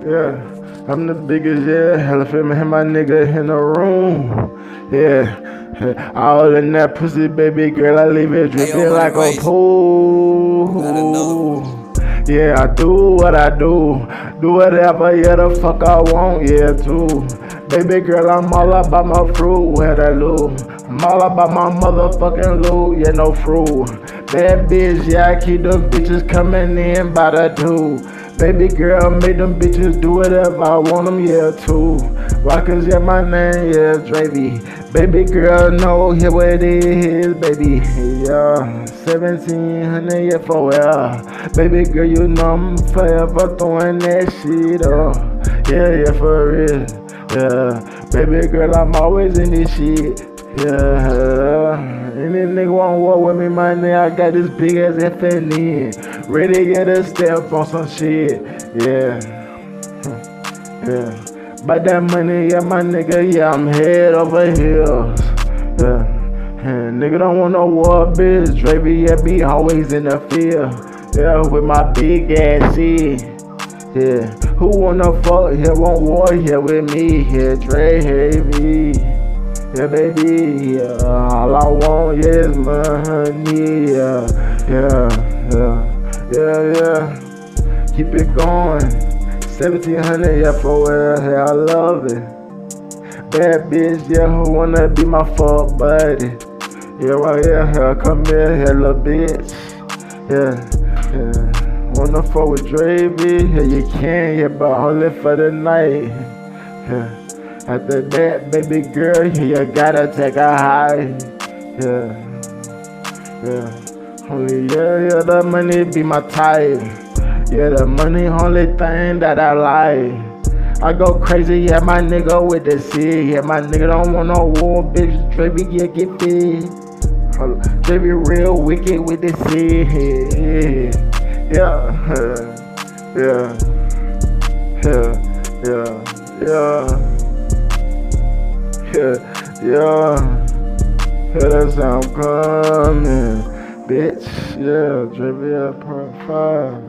Yeah, I'm the biggest, yeah. Hella feel me, my nigga in the room. Yeah, all in that pussy, baby girl, I leave it dripping like a pool. Yeah, I do what I do whatever, yeah, the fuck I want, yeah, too. Baby girl, I'm all about my fruit, where that loot. I'm all about my motherfucking loot, yeah, no fruit. Bad bitch, yeah, I keep them bitches coming in by the two. Baby girl, make them bitches do whatever I want them, yeah, too. Why? Cause yeah, my name, yeah, Drevii. Baby girl, know here what it is, baby. Yeah, 1700, yeah, forever. Baby girl, you know I'm forever throwing that shit up. Yeah, for real. Yeah, baby girl, I'm always in this shit. Yeah, any nigga want war with me, my nigga, I got this big ass FNE. Ready to get a step on some shit. Yeah. But that money, yeah, my nigga, yeah, I'm head over heels. Yeah. Nigga don't want no war, bitch. Drevii, yeah, be always in the field. Yeah, with my big ass shit. Yeah. Who wanna fuck here, want war here with me? Yeah, Drevii. Yeah, baby, yeah, all I want is money, yeah. Keep it going, 1700, yeah, for real, yeah, I love it. Bad bitch, yeah, who wanna be my fuck buddy? Yeah, right here, come here, little bitch, yeah. Wanna fuck with Drevii? Yeah, you can, yeah, but only for the night, yeah. After that, baby girl, you gotta take a high. Yeah. Only, yeah, the money be my type. Yeah, the money only thing that I like. I go crazy, yeah, my nigga with the C. Yeah, my nigga don't want no war, bitch. Drevii, yeah, get big. Drevii real wicked with the C. Yeah, that sound coming, bitch. Yeah, Drevii part 5.